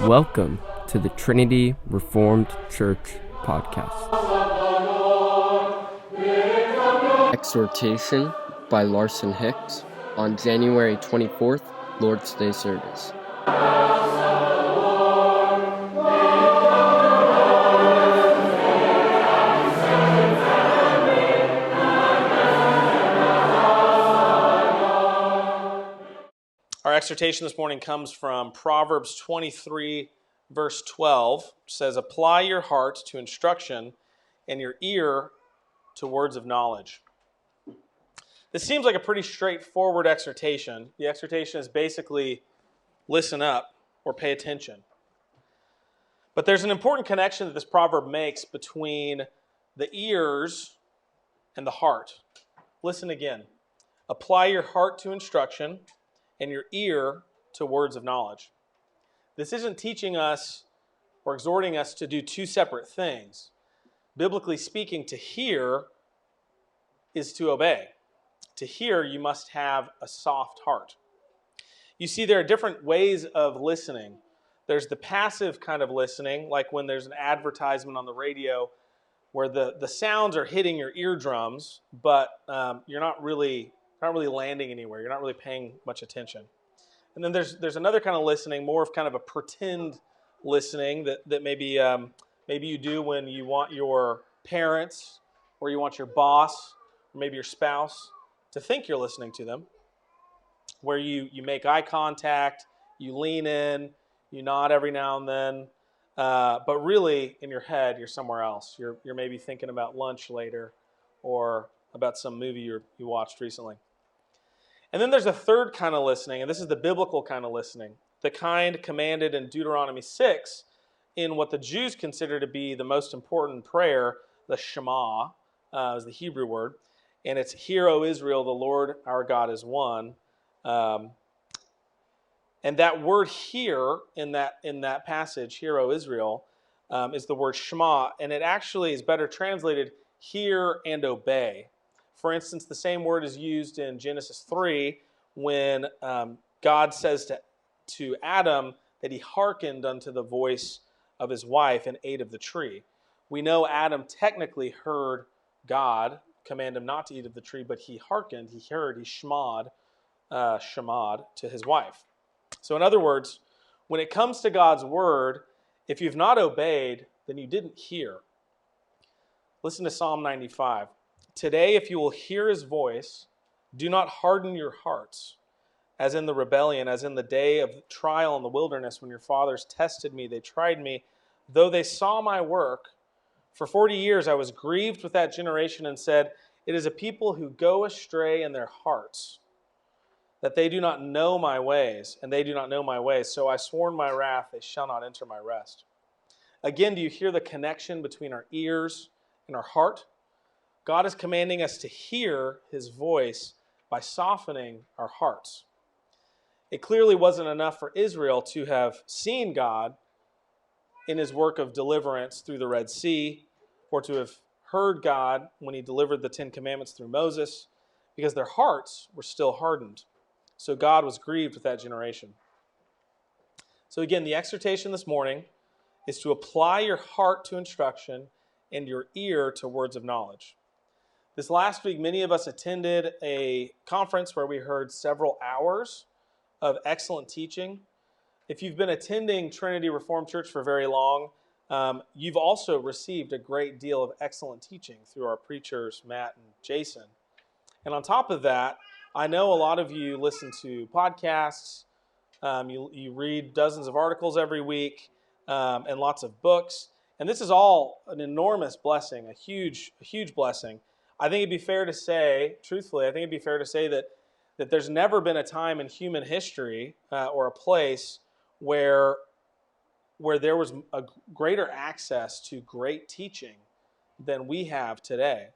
Welcome to the Trinity Reformed Church podcast. Exhortation by Larson Hicks on January 24th, Lord's Day service. Our exhortation this morning comes from Proverbs 23, verse 12. It says, "Apply your heart to instruction and your ear to words of knowledge." This seems like a pretty straightforward exhortation. The exhortation is basically listen up or pay attention. But there's an important connection that this proverb makes between the ears and the heart. Listen again. Apply your heart to instruction and your ear to words of knowledge. This isn't teaching us or exhorting us to do two separate things. Biblically speaking, to hear is to obey. To hear, you must have a soft heart. You see, there are different ways of listening. There's the passive kind of listening, like when there's an advertisement on the radio where the sounds are hitting your eardrums, but you're not really landing anywhere. You're not really paying much attention. And then there's another kind of listening, more of kind of a pretend listening that maybe you do when you want your parents or you want your boss or maybe your spouse to think you're listening to them, where you make eye contact, you lean in, you nod every now and then, but really in your head you're somewhere else. You're maybe thinking about lunch later or about some movie you watched recently. And then there's a third kind of listening, and this is the biblical kind of listening, the kind commanded in Deuteronomy 6 in what the Jews consider to be the most important prayer, the Shema, is the Hebrew word, and it's, "Hear, O Israel, the Lord our God is one." And that word "hear" in that passage, "Hear, O Israel," is the word Shema, and it actually is better translated "hear and obey." For instance, the same word is used in Genesis 3 when God says to Adam that he hearkened unto the voice of his wife and ate of the tree. We know Adam technically heard God command him not to eat of the tree, but he hearkened, he heard, he shemad to his wife. So in other words, when it comes to God's word, if you've not obeyed, then you didn't hear. Listen to Psalm 95. "Today, if you will hear his voice, do not harden your hearts, as in the rebellion, as in the day of trial in the wilderness, when your fathers tested me, they tried me, though they saw my work. For 40 years I was grieved with that generation and said, it is a people who go astray in their hearts, that they do not know my ways, and they do not know my ways. So I swore in my wrath, they shall not enter my rest." Again, do you hear the connection between our ears and our heart? God is commanding us to hear his voice by softening our hearts. It clearly wasn't enough for Israel to have seen God in his work of deliverance through the Red Sea, or to have heard God when he delivered the 10 Commandments through Moses, because their hearts were still hardened. So God was grieved with that generation. So again, the exhortation this morning is to apply your heart to instruction and your ear to words of knowledge. This last week, many of us attended a conference where we heard several hours of excellent teaching. If you've been attending Trinity Reformed Church for very long, you've also received a great deal of excellent teaching through our preachers, Matt and Jason. And on top of that, I know a lot of you listen to podcasts, you read dozens of articles every week, and lots of books. And this is all an enormous blessing, a huge blessing. I think it'd be fair to say, truthfully, that there's never been a time in human history or a place where there was a greater access to great teaching than we have today.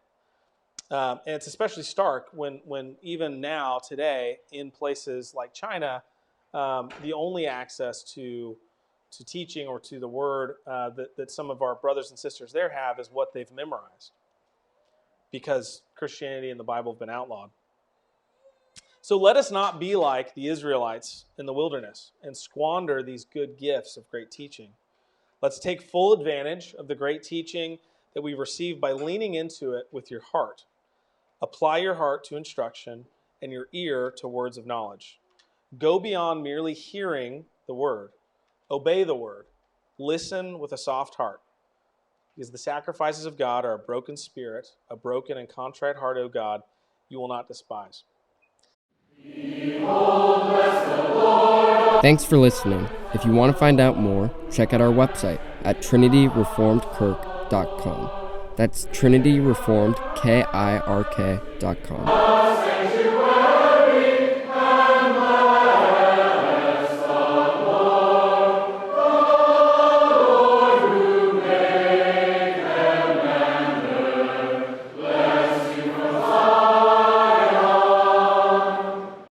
And it's especially stark when even now, today, in places like China, the only access to teaching or to the word that some of our brothers and sisters there have is what they've memorized, because Christianity and the Bible have been outlawed. So let us not be like the Israelites in the wilderness and squander these good gifts of great teaching. Let's take full advantage of the great teaching that we receive by leaning into it with your heart. Apply your heart to instruction and your ear to words of knowledge. Go beyond merely hearing the word. Obey the word. Listen with a soft heart. Because the sacrifices of God are a broken spirit, a broken and contrite heart, O God, you will not despise. Thanks for listening. If you want to find out more, check out our website at trinityreformedkirk.com. That's trinityreformedkirk.com.